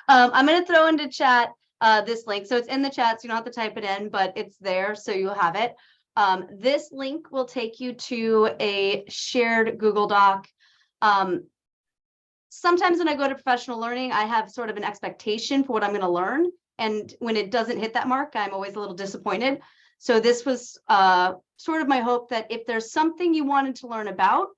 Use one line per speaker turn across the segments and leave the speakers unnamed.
I'm going to throw into chat this link. So it's in the chat, so you don't have to type it in, but it's there, so you'll have it. This link will take you to a shared Google Doc. Sometimes when I go to professional learning, I have sort of an expectation for what I'm going to learn. And when it doesn't hit that mark, I'm always a little disappointed. So this was sort of my hope that if there's something you wanted to learn about,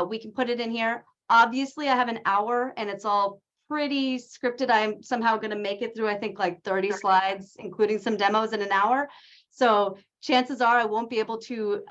we can put it in here. Obviously, I have an hour and it's all pretty scripted. I'm somehow going to make it through, I think, like 30 slides, including some demos in an hour. So chances are I won't be able to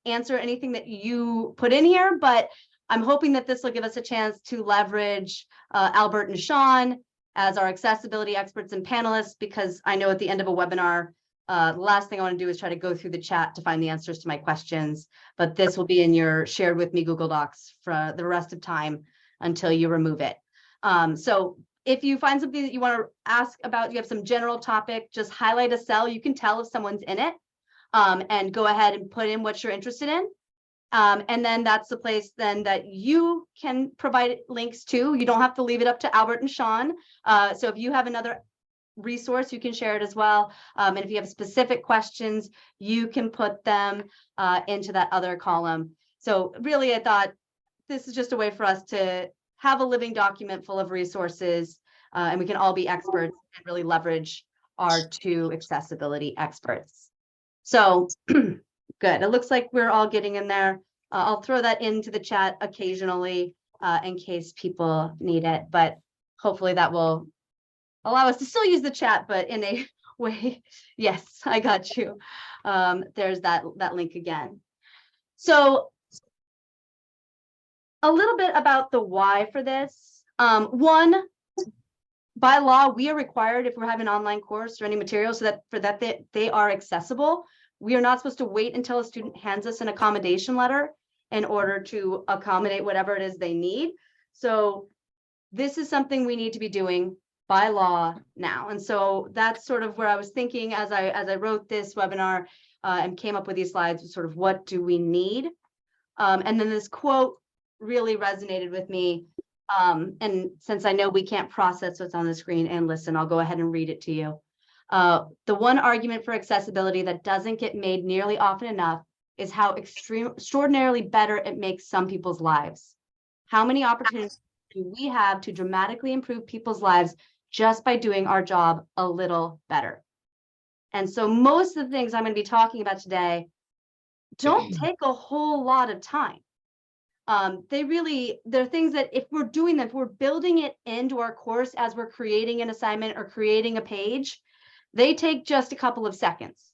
answer anything that you put in here, but I'm hoping that this will give us a chance to leverage Albert and Sean as our accessibility experts and panelists, because I know at the end of a webinar, the last thing I want to do is try to go through the chat to find the answers to my questions, but this will be in your shared with me Google Docs for the rest of time until you remove it. So if you find something that you want to ask about, you have some general topic, just highlight a cell. You can tell if someone's in it, and go ahead and put in what you're interested in. And then that's the place then that you can provide links to. You don't have to leave it up to Albert and Sean. So if you have another resource, you can share it as well. And if you have specific questions, you can put them into that other column. So really, I thought this is just a way for us to have a living document full of resources, and we can all be experts and really leverage our two accessibility experts. So good. It looks like we're all getting in there. I'll throw that into the chat occasionally in case people need it, but hopefully that will allow us to still use the chat, but in a way. Yes, I got you. There's that link again. So a little bit about the why for this. One, by law, we are required, if we're having an online course or any material, so that they are accessible. We are not supposed to wait until a student hands us an accommodation letter in order to accommodate whatever it is they need. So this is something we need to be doing by law now. And so that's sort of where I was thinking as I wrote this webinar and came up with these slides, sort of what do we need? And then this quote really resonated with me. And since I know we can't process what's on the screen and listen, I'll go ahead and read it to you. The one argument for accessibility that doesn't get made nearly often enough is how extraordinarily better it makes some people's lives. How many opportunities do we have to dramatically improve people's lives just by doing our job a little better? And so most of the things I'm going to be talking about today don't take a whole lot of time. They're things that if we're doing them, if we're building it into our course as we're creating an assignment or creating a page, they take just a couple of seconds.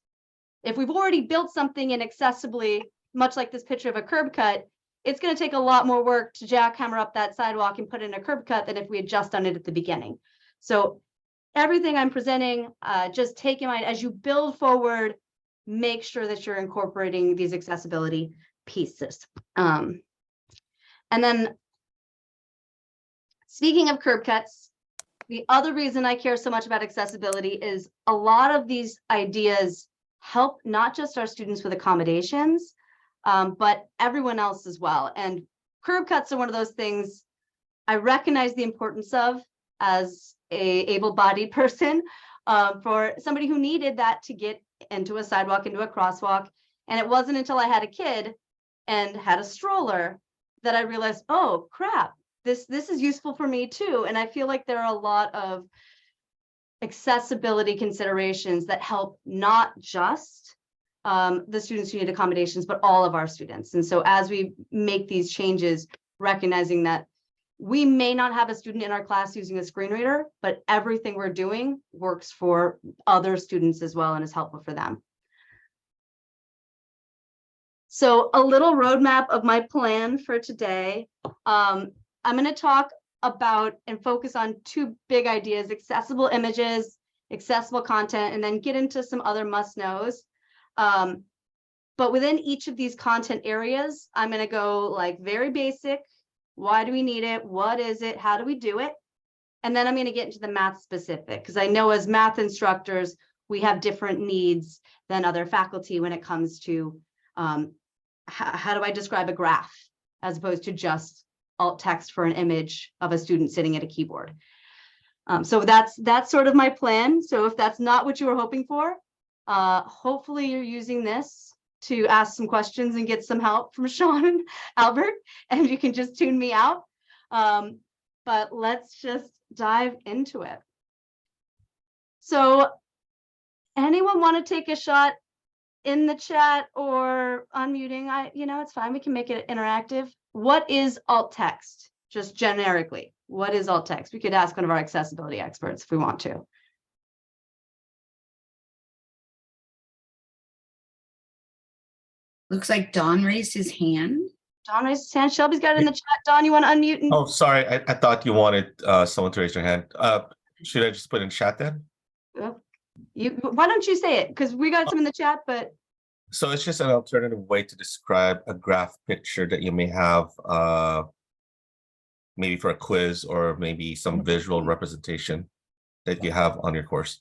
If we've already built something inaccessibly, much like this picture of a curb cut, it's going to take a lot more work to jackhammer up that sidewalk and put in a curb cut than if we had just done it at the beginning. So everything I'm presenting, just take in mind as you build forward, make sure that you're incorporating these accessibility pieces. And then speaking of curb cuts, the other reason I care so much about accessibility is a lot of these ideas help not just our students with accommodations, but everyone else as well. And curb cuts are one of those things I recognize the importance of as a able-bodied person, for somebody who needed that to get into a sidewalk, into a crosswalk. And it wasn't until I had a kid and had a stroller that I realized, oh crap, this is useful for me too. And I feel like there are a lot of accessibility considerations that help not just the students who need accommodations, but all of our students. And so as we make these changes, recognizing that we may not have a student in our class using a screen reader, but everything we're doing works for other students as well and is helpful for them. So a little roadmap of my plan for today. I'm going to talk about and focus on two big ideas: accessible images, accessible content, and then get into some other must-knows. But within each of these content areas, I'm going to go like very basic. Why do we need it? What is it? How do we do it? And then I'm going to get into the math specific, because I know as math instructors, we have different needs than other faculty when it comes to how do I describe a graph as opposed to just alt text for an image of a student sitting at a keyboard. So that's sort of my plan. So if that's not what you were hoping for, hopefully you're using this to ask some questions and get some help from Sean and Albert, and you can just tune me out. But let's just dive into it. So anyone want to take a shot in the chat or unmuting? It's fine. We can make it interactive. What is alt text? Just generically, what is alt text? We could ask one of our accessibility experts if we want to.
Looks like Don raised his hand.
Don raised his hand. Shelby's got it in the chat. Don, you want to unmute?
Oh, sorry. I thought you wanted someone to raise their hand. Should I just put in chat then?
Why don't you say it? Because we got some in the chat, but.
So it's just an alternative way to describe a graph picture that you may have, maybe for a quiz or maybe some visual representation that you have on your course.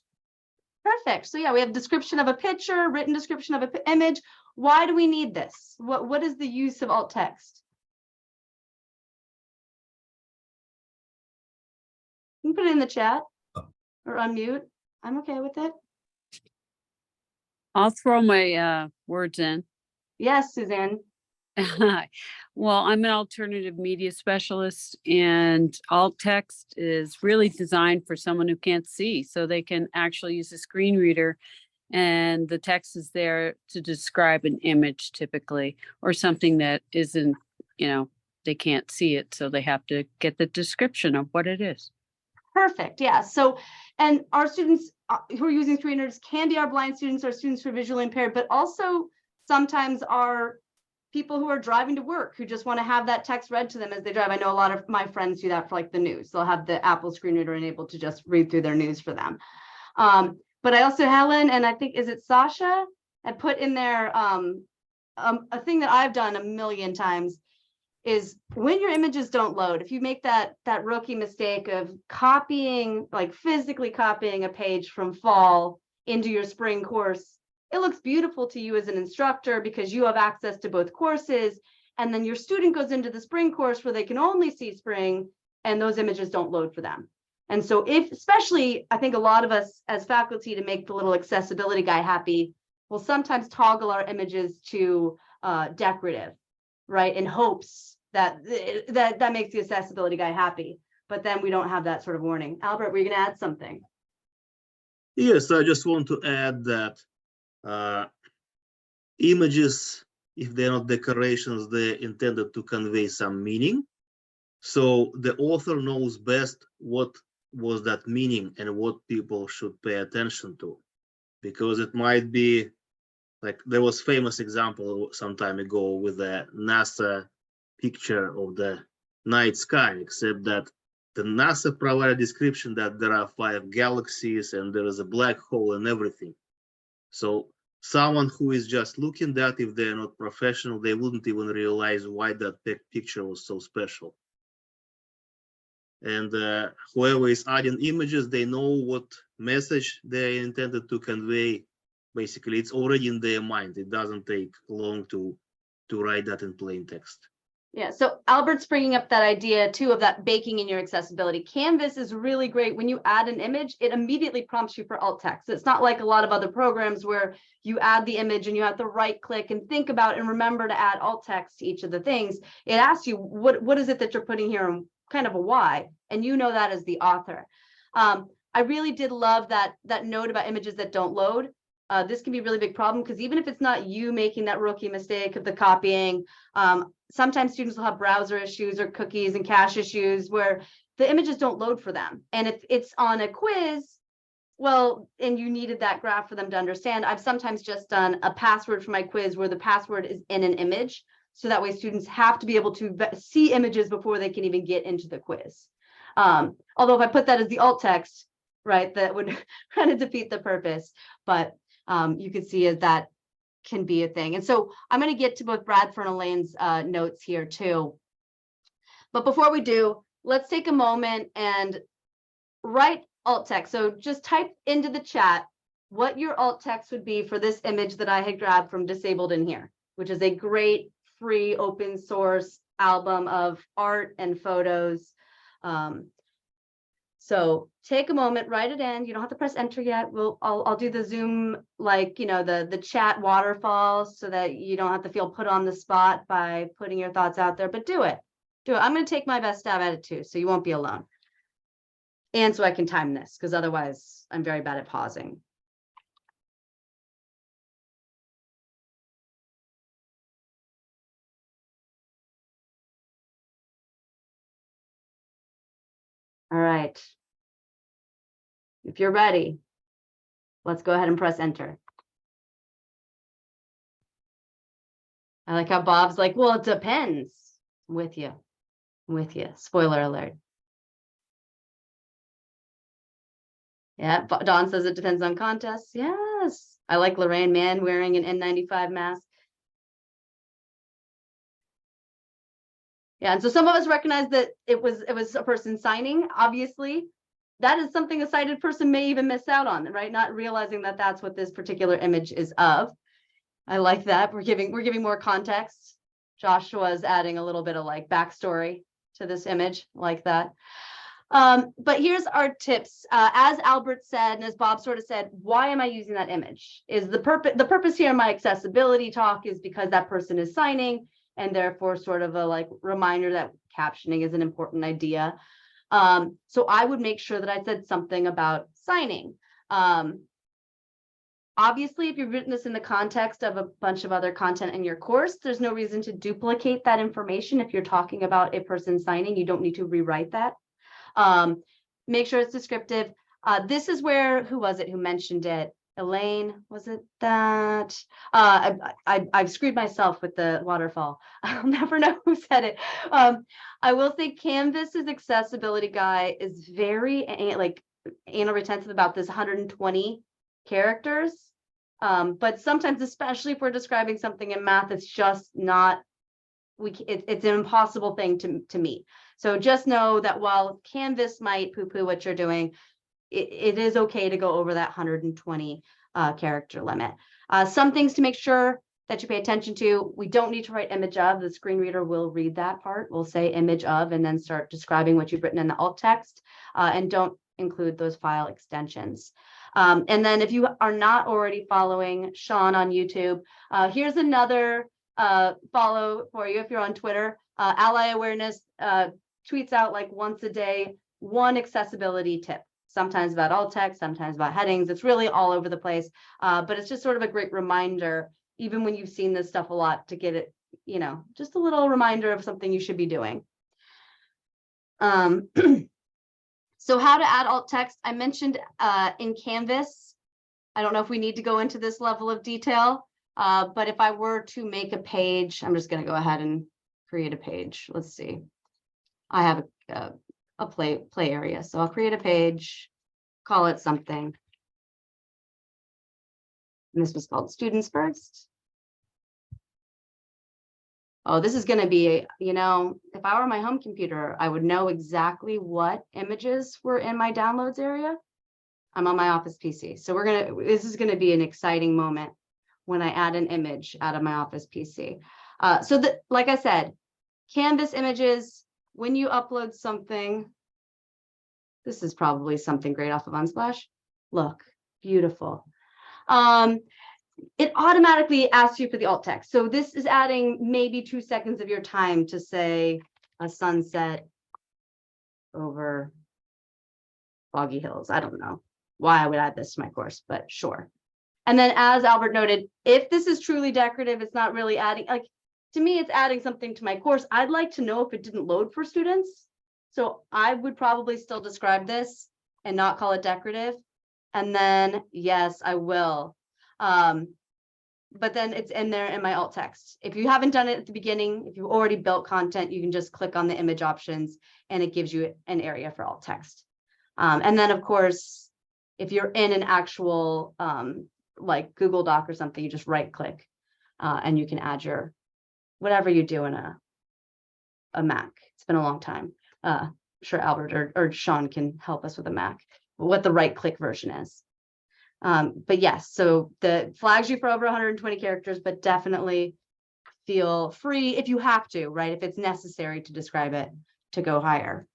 Perfect. So yeah, we have description of a picture, written description of an image. Why do we need this? What is the use of alt text? You can put it in the chat or unmute. I'm okay with it.
I'll throw my words in.
Yes, Suzanne.
Well, I'm an alternative media specialist, and alt text is really designed for someone who can't see, so they can actually use a screen reader, and the text is there to describe an image typically, or something that isn't, they can't see it, so they have to get the description of what it is.
Perfect. Yeah. So, and our students who are using screen readers can be our blind students, our students who are visually impaired, but also sometimes our people who are driving to work who just want to have that text read to them as they drive. I know a lot of my friends do that for like the news. They'll have the Apple screen reader enabled to just read through their news for them. But I also, Helen, and I think, is it Sasha, had put in there a thing that I've done a million times is when your images don't load, if you make that rookie mistake of copying, like physically copying a page from fall into your spring course, it looks beautiful to you as an instructor because you have access to both courses, and then your student goes into the spring course where they can only see spring and those images don't load for them. And so especially, I think a lot of us as faculty, to make the little accessibility guy happy, will sometimes toggle our images to decorative, right? In hopes that makes the accessibility guy happy, but then we don't have that sort of warning. Albert, were you gonna add something?
Yes, I just want to add that images, if they're not decorations, they're intended to convey some meaning. So the author knows best what was that meaning and what people should pay attention to, because it might be like there was famous example some time ago with a NASA picture of the night sky, except that the NASA provided description that there are 5 galaxies and there is a black hole and everything. So someone who is just looking at that, if they're not professional, they wouldn't even realize why that picture was so special. And whoever is adding images, they know what message they intended to convey. Basically, it's already in their mind. It doesn't take long to write that in plain text.
Yeah, so Albert's bringing up that idea too of that baking in your accessibility. Canvas is really great. When you add an image, it immediately prompts you for alt text. It's not like a lot of other programs where you add the image and you have to right click and think about and remember to add alt text to each of the things. It asks you, what is it that you're putting here and kind of a why? And you know that as the author. I really did love that note about images that don't load. This can be a really big problem because even if it's not you making that rookie mistake of the copying, sometimes students will have browser issues or cookies and cache issues where the images don't load for them. And if it's on a quiz, well, and you needed that graph for them to understand, I've sometimes just done a password for my quiz where the password is in an image. So that way students have to be able to see images before they can even get into the quiz. Although if I put that as the alt text, right, that would kind of defeat the purpose. But you can see as that can be a thing. And so I'm going to get to both Bradford and Elaine's notes here too. But before we do, let's take a moment and write alt text. So just type into the chat what your alt text would be for this image that I had grabbed from Disabled in Here, which is a great free open source album of art and photos. So take a moment, write it in. You don't have to press enter yet. I'll do the Zoom, like, the chat waterfalls so that you don't have to feel put on the spot by putting your thoughts out there, but do it. I'm going to take my best stab at it too, so you won't be alone. And so I can time this, because otherwise I'm very bad at pausing. All right. If you're ready, let's go ahead and press enter. I like how Bob's like, well, it depends. I'm with you. I'm with you. Spoiler alert. Yeah, Dawn says it depends on contests. Yes. I like Lorraine Mann wearing an N95 mask. Yeah, and so some of us recognize that it was a person signing. Obviously, that is something a sighted person may even miss out on, right? Not realizing that that's what this particular image is of. I like that. We're giving more context. Joshua's adding a little bit of like backstory to this image, like that. But here's our tips. As Albert said, and as Bob sort of said, why am I using that image? Is the purpose here of my accessibility talk is because that person is signing, and therefore sort of a like reminder that captioning is an important idea. So I would make sure that I said something about signing. Obviously, if you've written this in the context of a bunch of other content in your course, there's no reason to duplicate that information. If you're talking about a person signing, you don't need to rewrite that. Make sure it's descriptive. This is where, who was it who mentioned it? Elaine, was it that? I've screwed myself with the waterfall. I'll never know who said it. I will say Canvas's accessibility guide is very like anal retentive about this 120 characters. But sometimes, especially if we're describing something in math, it's just not, it's an impossible thing to meet. So just know that while Canvas might poo-poo what you're doing, it is okay to go over that 120 character limit. Some things to make sure that you pay attention to: we don't need to write image of. The screen reader will read that part. We'll say image of and then start describing what you've written in the alt text, and don't include those file extensions. And then if you are not already following Sean on YouTube, here's another follow for you. If you're on Twitter, Ally Awareness tweets out like once a day, one accessibility tip. Sometimes about alt text, sometimes about headings. It's really all over the place, but it's just sort of a great reminder, even when you've seen this stuff a lot, to get it, just a little reminder of something you should be doing. So how to add alt text, I mentioned in Canvas. I don't know if we need to go into this level of detail, but if I were to make a page, I'm just going to go ahead and create a page. Let's see. I have a play area. So I'll create a page, call it something. And this was called Students First. Oh, this is going to be, if I were my home computer, I would know exactly what images were in my downloads area. I'm on my office PC. So this is going to be an exciting moment when I add an image out of my office PC. So that, like I said, Canvas images, when you upload something, this is probably something great off of Unsplash. Look, beautiful. It automatically asks you for the alt text. So this is adding maybe 2 seconds of your time to say a sunset over Foggy Hills. I don't know why I would add this to my course, but sure. And then, as Albert noted, if this is truly decorative, it's not really adding, like, to me, it's adding something to my course. I'd like to know if it didn't load for students. So I would probably still describe this and not call it decorative. And then, yes, I will. But then it's in there in my alt text. If you haven't done it at the beginning, if you've already built content, you can just click on the image options and it gives you an area for alt text. And then, of course, if you're in an actual like Google Doc or something, you just right click and you can add your whatever you do in a Mac. It's been a long time. I'm sure Albert or Sean can help us with a Mac, what the right click version is. But yes, so the flags you for over 120 characters, but definitely feel free if you have to, right? If it's necessary to describe it, to go higher.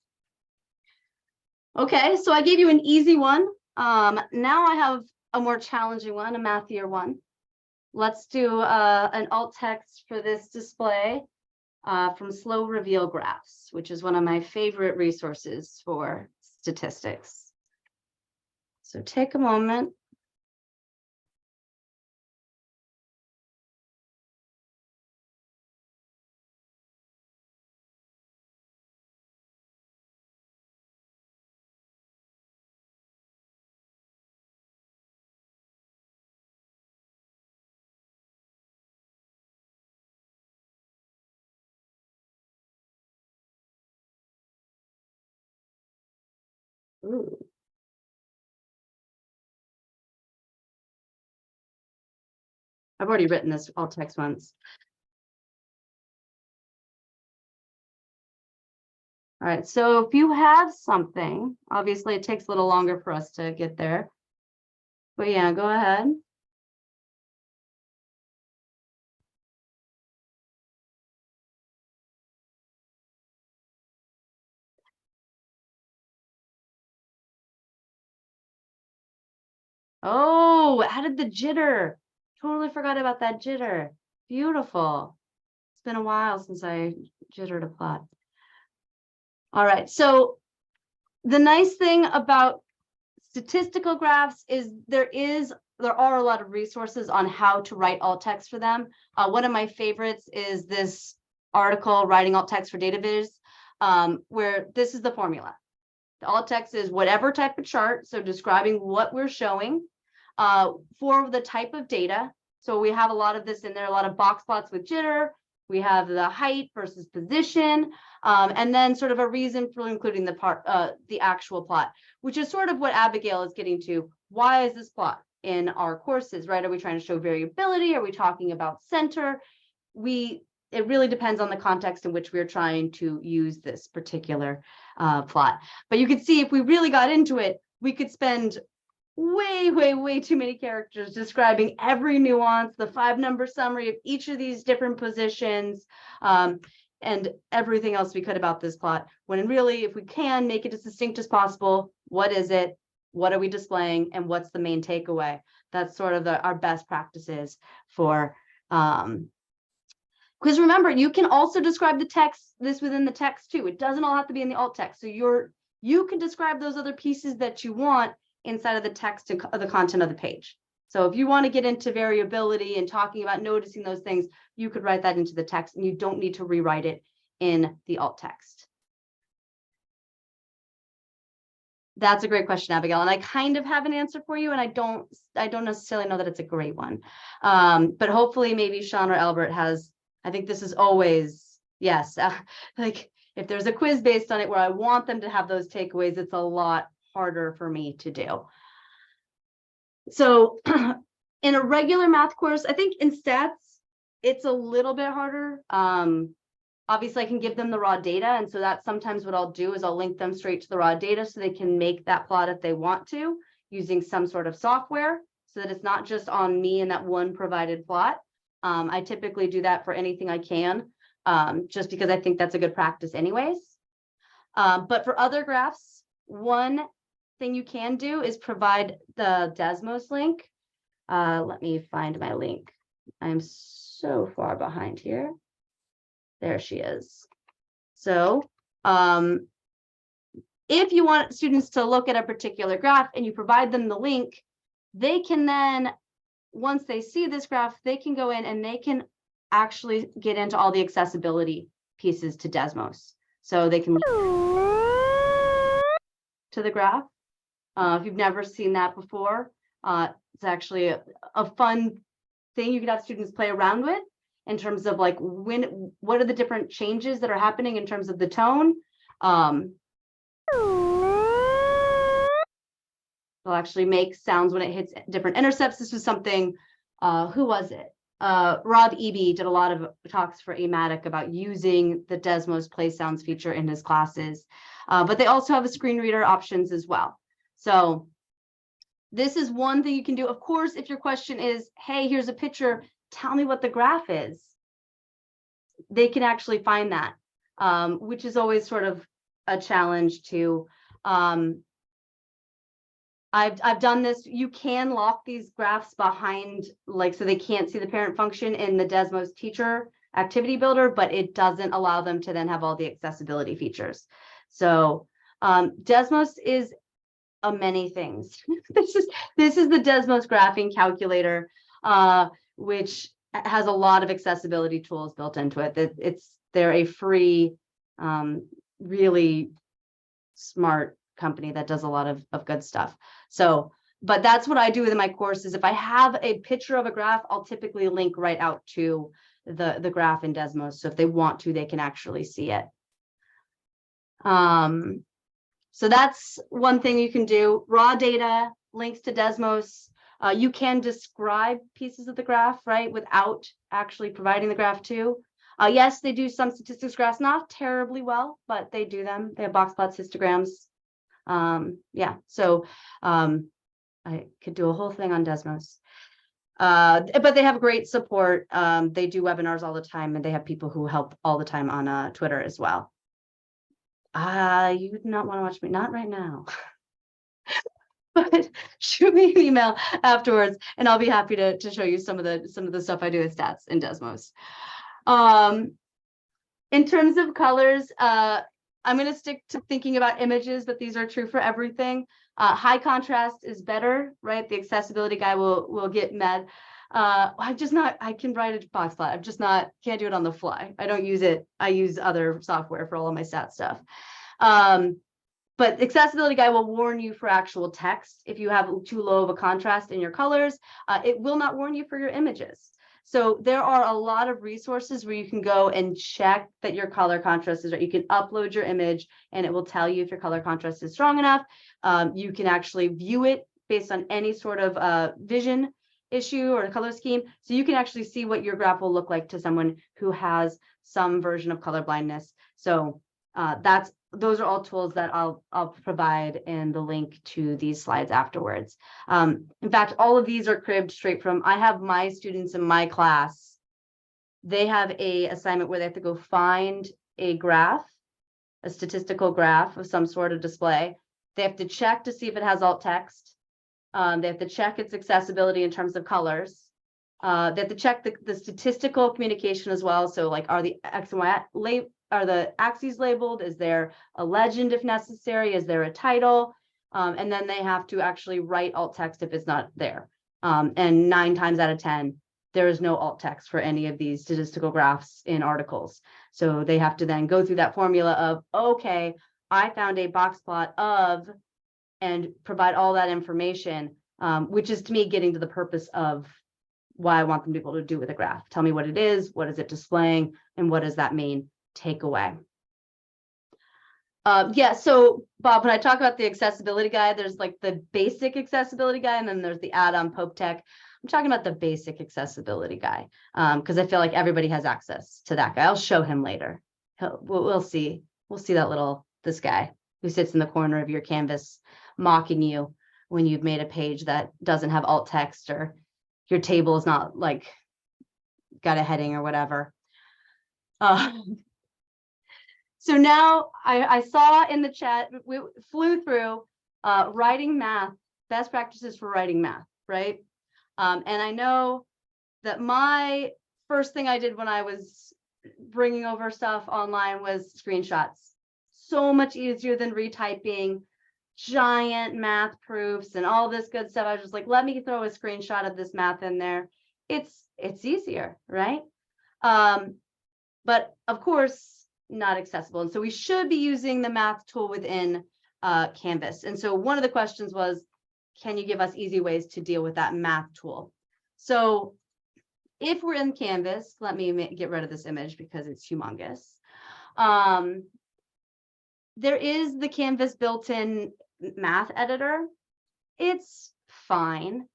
Okay, so I gave you an easy one. Now I have a more challenging one, a mathier one. Let's do an alt text for this display from Slow Reveal Graphs, which is one of my favorite resources for statistics. So take a moment. Ooh. I've already written this alt text once. All right, so if you have something, obviously it takes a little longer for us to get there. But yeah, go ahead. Oh, added the jitter. Totally forgot about that jitter. Beautiful. It's been a while since I jittered a plot. All right, so the nice thing about statistical graphs is there are a lot of resources on how to write alt text for them. One of my favorites is this article, Writing Alt Text for Data Viz, where this is the formula. The alt text is whatever type of chart, so describing what we're showing for the type of data. So we have a lot of this in there, a lot of box plots with jitter. We have the height versus position, and then sort of a reason for including the actual plot, which is sort of what Abigail is getting to. Why is this plot in our courses, right? Are we trying to show variability? Are we talking about center? It really depends on the context in which we're trying to use this particular plot. But you can see if we really got into it, we could spend way too many characters describing every nuance, the 5-number summary of each of these different positions, and everything else we could about this plot, when really, if we can make it as distinct as possible, what is it, what are we displaying, and what's the main takeaway? That's sort of our best practices for because remember, you can also describe this within the text too. It doesn't all have to be in the alt text. So you can describe those other pieces that you want inside of the text and the content of the page. So if you want to get into variability and talking about noticing those things, you could write that into the text and you don't need to rewrite it in the alt text. That's a great question, Abigail. And I kind of have an answer for you, and I don't necessarily know that it's a great one. But hopefully maybe Sean or Albert has, I think this is always, yes, like if there's a quiz based on it where I want them to have those takeaways, it's a lot harder for me to do. So in a regular math course, I think in stats, it's a little bit harder. Obviously I can give them the raw data. And so that's sometimes what I'll do is I'll link them straight to the raw data so they can make that plot if they want to using some sort of software so that it's not just on me and that one provided plot. I typically do that for anything I can, just because I think that's a good practice anyways. But for other graphs, one thing you can do is provide the Desmos link. Let me find my link. I'm so far behind here. There she is. So if you want students to look at a particular graph and you provide them the link, they can then, once they see this graph, they can go in and they can actually get into all the accessibility pieces to Desmos. So they can to the graph. If you've never seen that before, it's actually a fun thing you could have students play around with in terms of like what are the different changes that are happening in terms of the tone. It'll actually make sounds when it hits different intercepts. This was something, who was it? Rob Eby did a lot of talks for Amatic about using the Desmos play sounds feature in his classes, but they also have a screen reader options as well. So this is one thing you can do. Of course, if your question is, hey, here's a picture, tell me what the graph is, they can actually find that, which is always sort of a challenge to I've done this. You can lock these graphs behind, like, so they can't see the parent function in the Desmos teacher activity builder, but it doesn't allow them to then have all the accessibility features. So Desmos is a many things. this is the Desmos graphing calculator, which has a lot of accessibility tools built into it. They're a free, really smart company that does a lot of good stuff. So, but that's what I do in my courses. If I have a picture of a graph, I'll typically link right out to the graph in Desmos. So if they want to, they can actually see it. So that's one thing you can do. Raw data, links to Desmos. You can describe pieces of the graph, right, without actually providing the graph too. Yes, they do some statistics graphs, not terribly well, but they do them. They have box plots, histograms. Yeah, so I could do a whole thing on Desmos. But they have great support. They do webinars all the time, and they have people who help all the time on Twitter as well. You would not want to watch me, not right now. But shoot me an email afterwards, and I'll be happy to show you some of the stuff I do with stats in Desmos. In terms of colors, I'm going to stick to thinking about images, but these are true for everything. High contrast is better, right? The accessibility guy will get mad. I can write a box plot. I'm just not, can't do it on the fly. I don't use it. I use other software for all of my stat stuff. But accessibility guy will warn you for actual text. If you have too low of a contrast in your colors, it will not warn you for your images. So there are a lot of resources where you can go and check that your color contrast is right. You can upload your image and it will tell you if your color contrast is strong enough. You can actually view it based on any sort of vision issue or color scheme. So you can actually see what your graph will look like to someone who has some version of color blindness. So those are all tools that I'll provide in the link to these slides afterwards. In fact, all of these are cribbed straight from, I have my students in my class. They have a assignment where they have to go find a graph, a statistical graph of some sort of display. They have to check to see if it has alt text. They have to check its accessibility in terms of colors. They have to check the statistical communication as well. So like, are the X and Y are the axes labeled? Is there a legend if necessary? Is there a title? And then they have to actually write alt text if it's not there. And 9 times out of 10, there is no alt text for any of these statistical graphs in articles. So they have to then go through that formula of, okay, I found a box plot of, and provide all that information, which is to me getting to the purpose of why I want them to be able to do with a graph. Tell me what it is, what is it displaying, and what does that mean? Takeaway. Yeah, so Bob, when I talk about the accessibility guide, there's like the basic accessibility guide, and then there's the add-on PreText. I'm talking about the basic accessibility guide because I feel like everybody has access to that guy. I'll show him later. We'll see. We'll see this guy who sits in the corner of your canvas mocking you when you've made a page that doesn't have alt text or your table is not like got a heading or whatever. So now I saw in the chat, we flew through writing math, best practices for writing math, right? And I know that my first thing I did when I was bringing over stuff online was screenshots. So much easier than retyping giant math proofs and all this good stuff. I was just like, let me throw a screenshot of this math in there. It's easier, right? But of course, not accessible. And so we should be using the math tool within Canvas. And so one of the questions was, can you give us easy ways to deal with that math tool? So if we're in Canvas, let me get rid of this image because it's humongous. There is the Canvas built-in math editor. It's fine.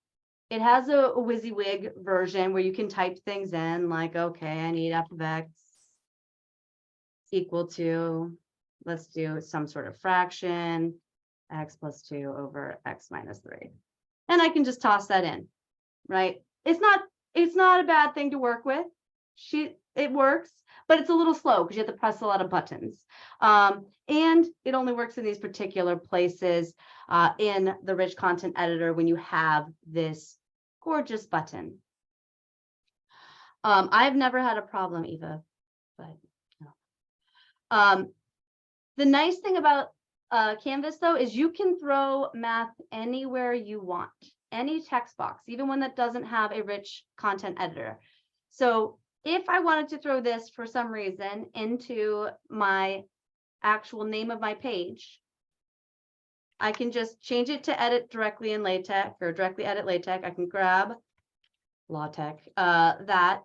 It has a WYSIWYG version where you can type things in like, okay, I need f of x equal to, let's do some sort of fraction, x plus 2 over x minus 3. And I can just toss that in, right? It's not a bad thing to work with. it works, but it's a little slow because you have to press a lot of buttons. And it only works in these particular places in the rich content editor when you have this gorgeous button. I've never had a problem, Eva, but no. The nice thing about Canvas, though, is you can throw math anywhere you want, any text box, even one that doesn't have a rich content editor. So if I wanted to throw this for some reason into my actual name of my page, I can just change it to edit directly in LaTeX or directly edit LaTeX. I can grab LaTeX, that,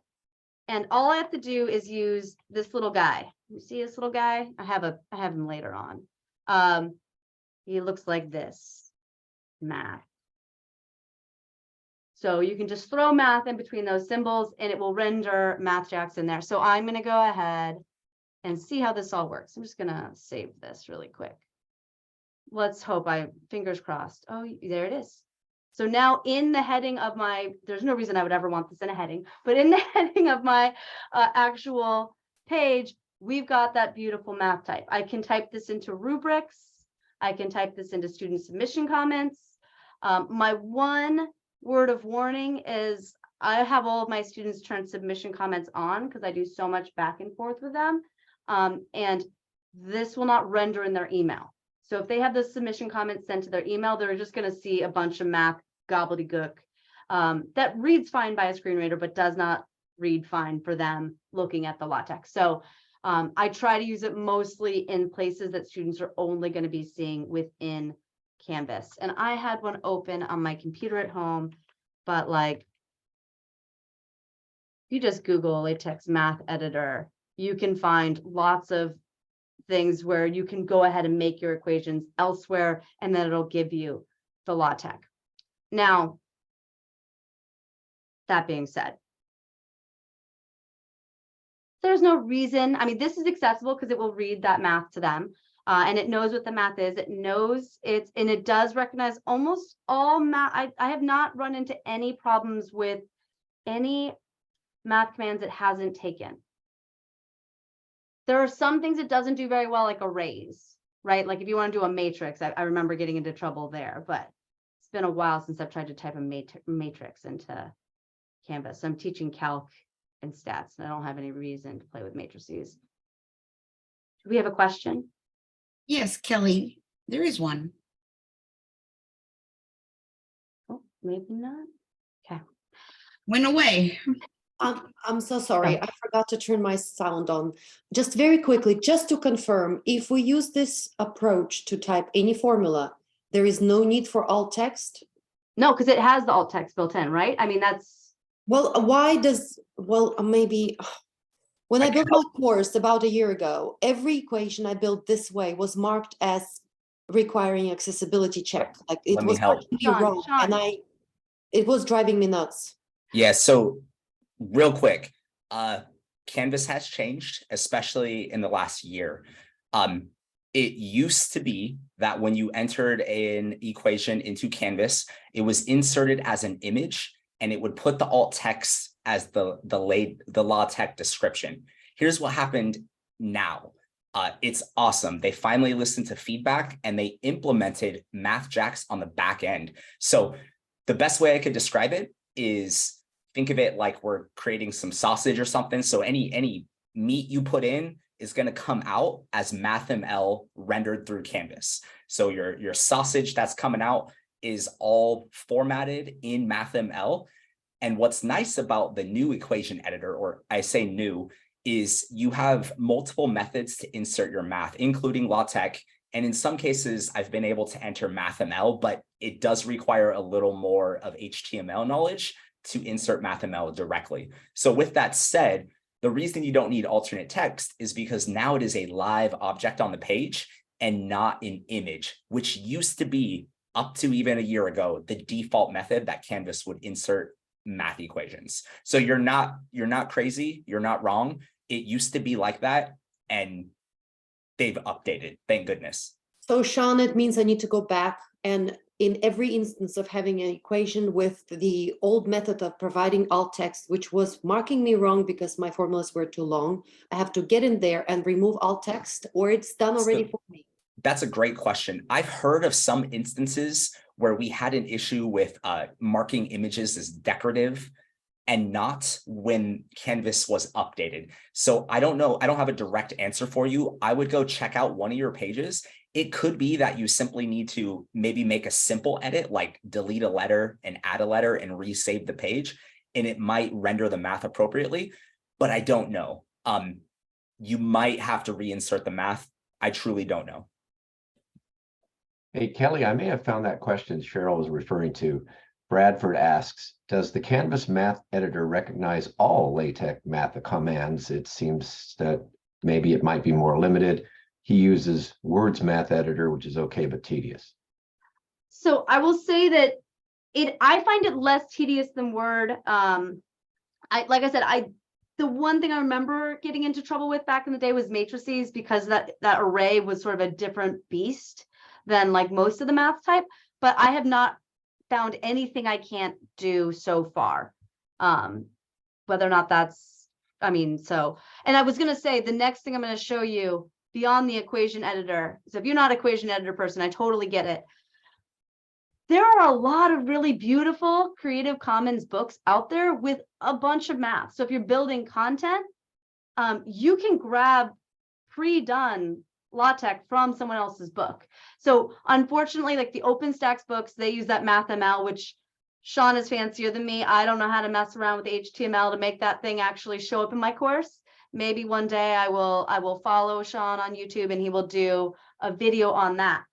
and all I have to do is use this little guy. You see this little guy? I have him later on. He looks like this, math. So you can just throw math in between those symbols and it will render MathJax in there. So I'm going to go ahead and see how this all works. I'm just going to save this really quick. Let's hope fingers crossed. Oh, there it is. So now in the heading of there's no reason I would ever want this in a heading, but in the heading of my actual page, we've got that beautiful math type. I can type this into rubrics. I can type this into student submission comments. My one word of warning is I have all of my students turn submission comments on because I do so much back and forth with them. And this will not render in their email. So if they have the submission comments sent to their email, they're just going to see a bunch of math gobbledygook that reads fine by a screen reader, but does not read fine for them looking at the LaTeX. So I try to use it mostly in places that students are only going to be seeing within Canvas. And I had one open on my computer at home, but like, you just Google LaTeX math editor, you can find lots of things where you can go ahead and make your equations elsewhere, and then it'll give you the LaTeX. Now, that being said, there's no reason, I mean, this is accessible because it will read that math to them, and it knows what the math is. It knows and it does recognize almost all math. I have not run into any problems with any math commands it hasn't taken. There are some things it doesn't do very well, like arrays, right? Like if you want to do a matrix, I remember getting into trouble there, but it's been a while since I've tried to type a matrix into Canvas. I'm teaching calc and stats, and I don't have any reason to play with matrices. Do we have a question?
Yes, Kelly, there is one.
Oh, maybe not. Okay.
Went away.
I'm so sorry. I forgot to turn my sound on. Just very quickly, just to confirm, if we use this approach to type any formula, there is no need for alt text?
No, because it has the alt text built in, right? I mean, that's...
Well, maybe when I built my course about a year ago, every equation I built this way was marked as requiring accessibility check. Like it
Let me
was
help.
wrong, and it was driving me nuts.
Yeah, so real quick, Canvas has changed, especially in the last year. It used to be that when you entered an equation into Canvas, it was inserted as an image and it would put the alt text as the LaTeX description. Here's what happened now. It's awesome. They finally listened to feedback and they implemented MathJax on the back end. So the best way I could describe it is, think of it like we're creating some sausage or something. So any meat you put in is going to come out as MathML rendered through Canvas. So your sausage that's coming out is all formatted in MathML. And what's nice about the new equation editor, or I say new, is you have multiple methods to insert your math, including LaTeX. And in some cases, I've been able to enter MathML, but it does require a little more of HTML knowledge to insert MathML directly. So with that said, the reason you don't need alternate text is because now it is a live object on the page and not an image, which used to be, up to even a year ago, the default method that Canvas would insert math equations. So you're not crazy, you're not wrong. It used to be like that, and they've updated, thank goodness.
So Sean, it means I need to go back and in every instance of having an equation with the old method of providing alt text, which was marking me wrong because my formulas were too long, I have to get in there and remove alt text, or it's done already for me?
That's a great question. I've heard of some instances where we had an issue with marking images as decorative and not when Canvas was updated. So I don't know. I don't have a direct answer for you. I would go check out one of your pages. It could be that you simply need to maybe make a simple edit, like delete a letter and add a letter and resave the page, and it might render the math appropriately, but I don't know. You might have to reinsert the math. I truly don't know.
Hey, Kelly, I may have found that question Cheryl was referring to. Bradford asks, does the Canvas math editor recognize all LaTeX math commands? It seems that maybe it might be more limited. He uses Word's math editor, which is okay, but tedious.
So I will say that I find it less tedious than Word. Like I said, the one thing I remember getting into trouble with back in the day was matrices, because that array was sort of a different beast than like most of the math type, but I have not found anything I can't do so far. Whether or not that's, and I was going to say the next thing I'm going to show you beyond the equation editor. So if you're not an equation editor person, I totally get it. There are a lot of really beautiful Creative Commons books out there with a bunch of math. So if you're building content, you can grab pre-done LaTeX from someone else's book. So unfortunately, like the OpenStax books, they use that MathML, which Sean is fancier than me. I don't know how to mess around with HTML to make that thing actually show up in my course. Maybe one day I will follow Sean on YouTube and he will do a video on that.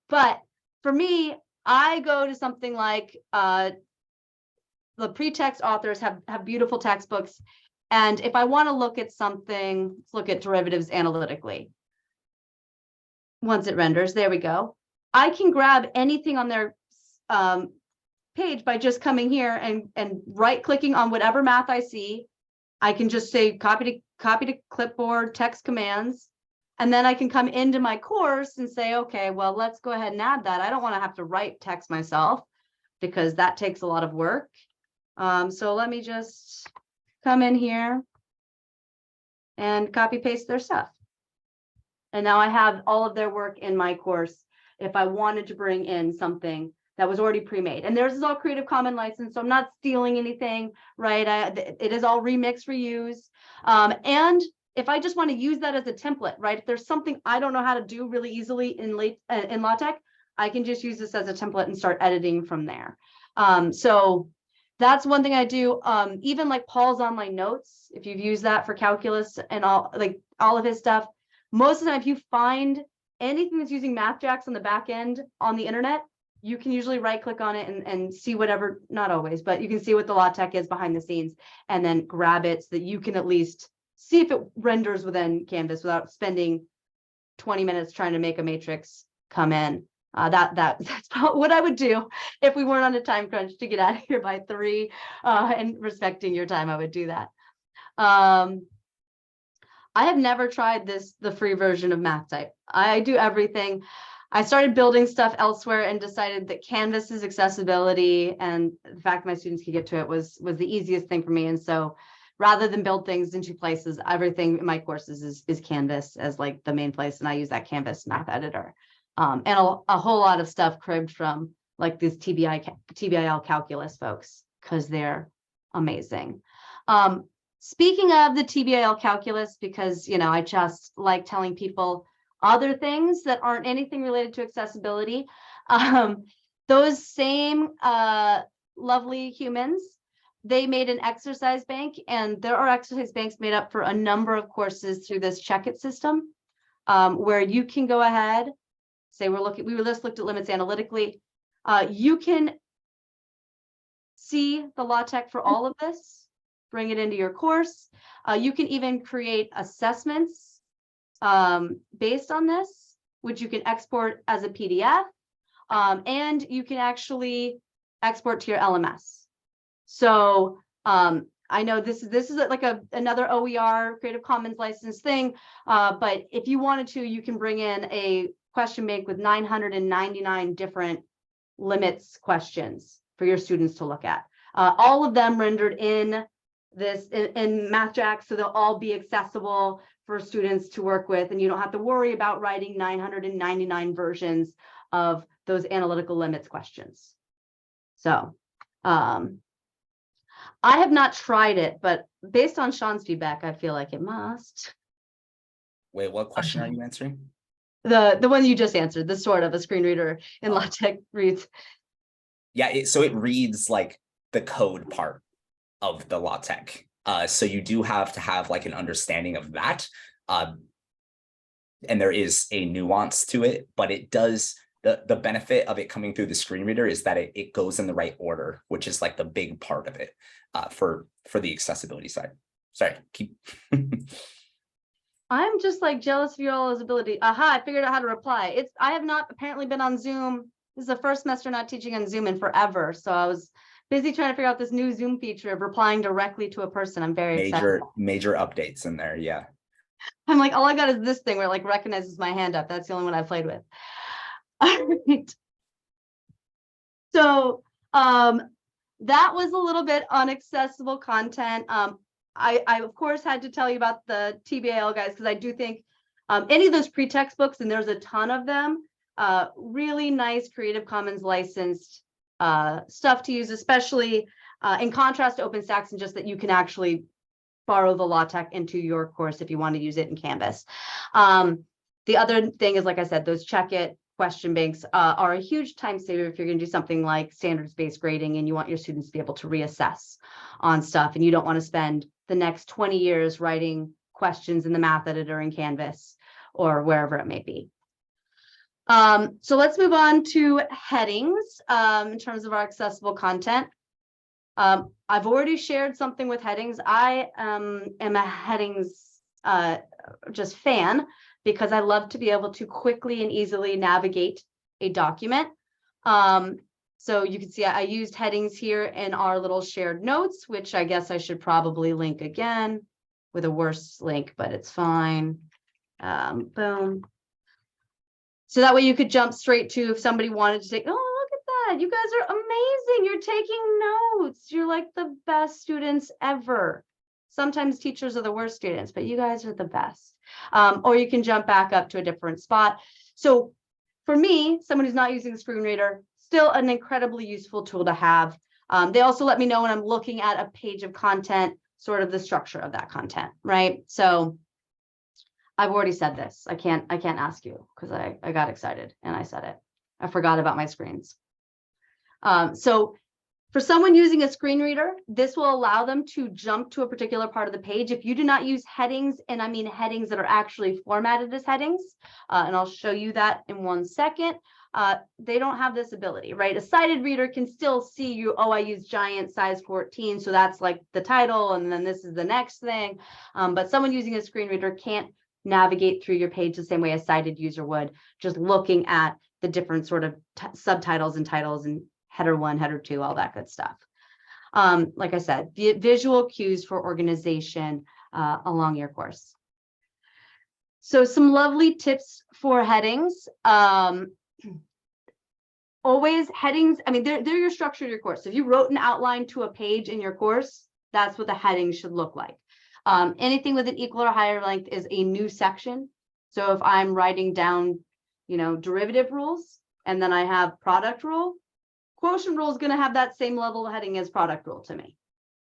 But for me, I go to something like the PreText authors have beautiful textbooks. And if I want to look at something, let's look at derivatives analytically. Once it renders, there we go. I can grab anything on their page by just coming here and right clicking on whatever math I see. I can just say copy to clipboard, text commands, and then I can come into my course and say, okay, well, let's go ahead and add that. I don't want to have to write text myself because that takes a lot of work. So let me just come in here and copy paste their stuff. And now I have all of their work in my course if I wanted to bring in something that was already pre-made. And theirs is all Creative Commons license, so I'm not stealing anything, right? It is all remix, reuse. And if I just want to use that as a template, right? If there's something I don't know how to do really easily in LaTeX, I can just use this as a template and start editing from there. So that's one thing I do. Even like Paul's online notes, if you've used that for calculus and all of his stuff, most of the time, if you find anything that's using MathJax on the back end on the internet, you can usually right click on it and see whatever, not always, but you can see what the LaTeX is behind the scenes and then grab it so that you can at least see if it renders within Canvas without spending 20 minutes trying to make a matrix come in. That's probably what I would do if we weren't on a time crunch to get out of here by 3 and respecting your time. I would do that. I have never tried the free version of MathType. I do everything. I started building stuff elsewhere and decided that Canvas's accessibility and the fact my students could get to it was the easiest thing for me. And so rather than build things in 2 places, everything in my courses is Canvas as like the main place. And I use that Canvas math editor. And a whole lot of stuff cribbed from like these TBIL calculus folks, because they're amazing. Speaking of the TBIL calculus, because, I just like telling people other things that aren't anything related to accessibility. Those same lovely humans, they made an exercise bank, and there are exercise banks made up for a number of courses through this Check It system, where you can go ahead, say we just looked at limits analytically. You can see the LaTeX for all of this, bring it into your course. You can even create assessments based on this, which you can export as a PDF, and you can actually export to your LMS. So I know this is like another OER Creative Commons license thing, but if you wanted to, you can bring in a question bank with 999 different limits questions for your students to look at. All of them rendered in MathJack, so they'll all be accessible for students to work with, and you don't have to worry about writing 999 versions of those analytical limits questions. So I have not tried it, but based on Sean's feedback, I feel like it must.
Wait, what question are you answering?
The one you just answered, the sort of a screen reader in
Oh.
LaTeX reads.
Yeah, so it reads like the code part of the LaTeX. So you do have to have like an understanding of that. And there is a nuance to it, but it does, the benefit of it coming through the screen reader is that it goes in the right order, which is like the big part of it for the accessibility side. Sorry, keep.
I'm just like jealous of your all's ability. Aha, I figured out how to reply. I have not apparently been on Zoom. This is the first semester not teaching on Zoom in forever. So I was busy trying to figure out this new Zoom feature of replying directly to a person. I'm very excited.
Major updates in there, yeah.
I'm like, all I got is this thing where it like recognizes my hand up. That's the only one I've played with. All right. So that was a little bit unaccessible content. I of course had to tell you about the TBAL guys, because I do think any of those PreText books, and there's a ton of them, really nice Creative Commons licensed stuff to use, especially in contrast to OpenStax, and just that you can actually borrow the LaTeX into your course if you want to use it in Canvas. The other thing is, like I said, those check it question banks are a huge time saver if you're going to do something like standards-based grading and you want your students to be able to reassess on stuff, and you don't want to spend the next 20 years writing questions in the math editor in Canvas or wherever it may be. So let's move on to headings in terms of our accessible content. I've already shared something with headings. I am a headings just fan, because I love to be able to quickly and easily navigate a document. So you can see I used headings here in our little shared notes, which I guess I should probably link again with a worse link, but it's fine. Boom. So that way you could jump straight to, if somebody wanted to take, oh, look at that. You guys are amazing. You're taking notes. You're like the best students ever. Sometimes teachers are the worst students, but you guys are the best. Or you can jump back up to a different spot. So for me, someone who's not using the screen reader, still an incredibly useful tool to have. They also let me know when I'm looking at a page of content, sort of the structure of that content, right? So I've already said this. I can't ask you, because I got excited and I said it. I forgot about my screens. So for someone using a screen reader, this will allow them to jump to a particular part of the page. If you do not use headings, and I mean headings that are actually formatted as headings, and I'll show you that in 1 second, they don't have this ability, right? A sighted reader can still see you, oh, I use giant size 14, so that's like the title, and then this is the next thing. But someone using a screen reader can't navigate through your page the same way a sighted user would, just looking at the different sort of subtitles and titles and header 1, header 2, all that good stuff. Like I said, visual cues for organization along your course. So some lovely tips for headings. Always headings, I mean, they're your structure of your course. If you wrote an outline to a page in your course, that's what the heading should look like. Anything with an equal or higher length is a new section. So if I'm writing down, derivative rules, and then I have product rule, quotient rule is going to have that same level of heading as product rule to me,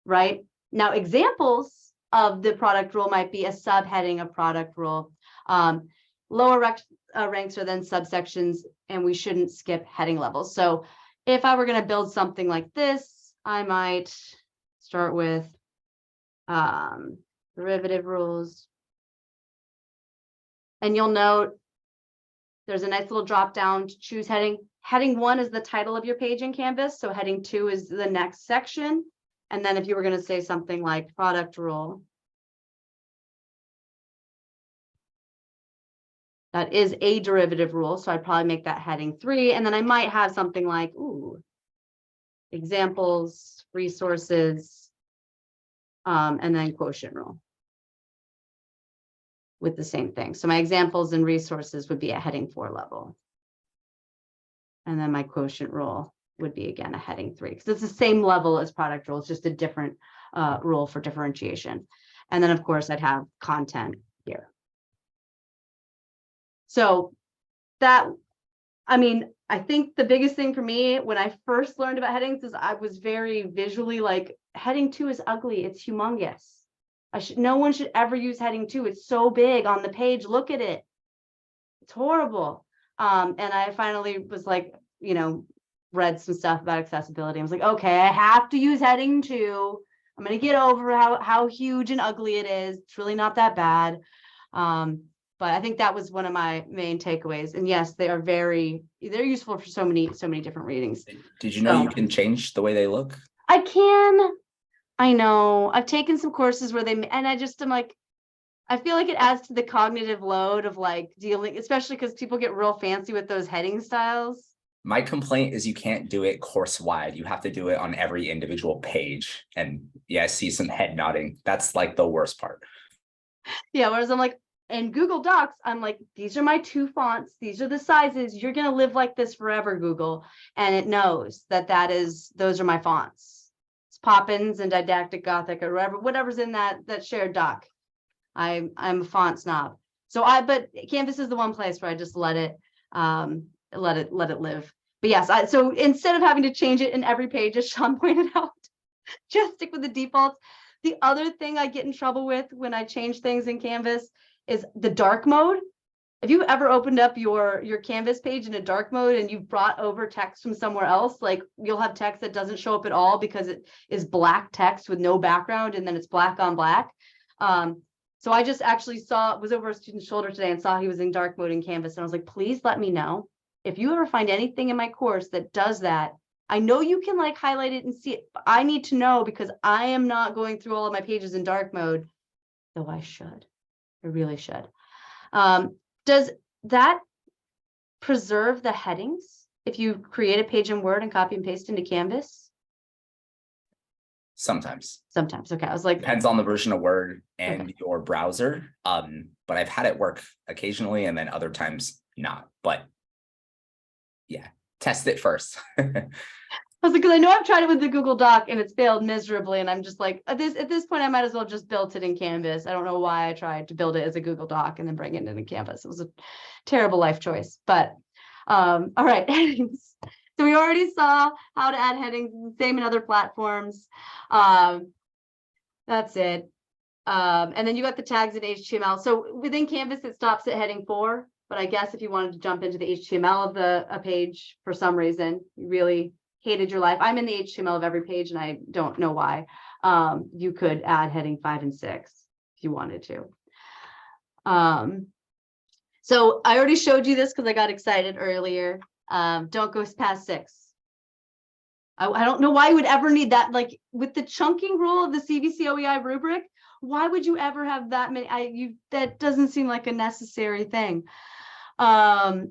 right? Now, examples of the product rule might be a subheading of product rule. Lower ranks are then subsections, and we shouldn't skip heading levels. So if I were going to build something like this, I might start with derivative rules. And you'll note there's a nice little drop down to choose heading. Heading 1 is the title of your page in Canvas. So heading 2 is the next section. And then if you were going to say something like product rule, that is a derivative rule. So I'd probably make that heading 3. And then I might have something like, examples, resources, and then quotient rule with the same thing. So my examples and resources would be at heading 4 level. And then my quotient rule would be again a heading 3, because it's the same level as product rule. It's just a different rule for differentiation. And then of course I'd have content here. So that, I mean, I think the biggest thing for me when I first learned about headings is I was very visually like, heading 2 is ugly. It's humongous. No one should ever use heading 2. It's so big on the page. Look at it. It's horrible. And I finally was like, you know, read some stuff about accessibility. I was like, okay, I have to use heading 2. I'm going to get over how huge and ugly it is. It's really not that bad. But I think that was one of my main takeaways. And yes, they're useful for so many different readings.
Did you know you
So-
can change the way they look?
I can. I know. I've taken some courses where and I just am like, I feel like it adds to the cognitive load of like dealing, especially because people get real fancy with those heading styles.
My complaint is you can't do it course wide. You have to do it on every individual page. And yeah, I see some head nodding. That's like the worst part.
Yeah, whereas I'm like, in Google Docs, I'm like, these are my 2 fonts. These are the sizes. You're going to live like this forever, Google. And it knows that those are my fonts. It's Poppins and Didactic Gothic or whatever's in that shared doc. I'm a font snob. But Canvas is the one place where I just let it live. But yes, so instead of having to change it in every page, as Sean pointed out, just stick with the defaults. The other thing I get in trouble with when I change things in Canvas is the dark mode. If you ever opened up your Canvas page in a dark mode and you've brought over text from somewhere else, like you'll have text that doesn't show up at all because it is black text with no background and then it's black on black. So I just actually was over a student's shoulder today and saw he was in dark mode in Canvas. And I was like, please let me know if you ever find anything in my course that does that. I know you can like highlight it and see it, but I need to know because I am not going through all of my pages in dark mode, though I should. I really should. Does that preserve the headings if you create a page in Word and copy and paste into Canvas?
Sometimes.
Sometimes. Okay. I was like,
Depends on the version of Word and
Okay.
your browser. But I've had it work occasionally and then other times not. But yeah, test it first.
I was like, because I know I've tried it with the Google Doc and it's failed miserably. And I'm just like, at this point, I might as well just build it in Canvas. I don't know why I tried to build it as a Google Doc and then bring it into Canvas. It was a terrible life choice. But all right, headings. So we already saw how to add headings, same in other platforms. That's it. And then you got the tags in HTML. So within Canvas, it stops at heading 4. But I guess if you wanted to jump into the HTML of a page for some reason, you really hated your life. I'm in the HTML of every page and I don't know why. You could add heading 5 and 6 if you wanted to. So I already showed you this because I got excited earlier. Don't go past 6. I don't know why you would ever need that. Like with the chunking rule of the CVC OEI rubric, why would you ever have that many? That doesn't seem like a necessary thing. Oh,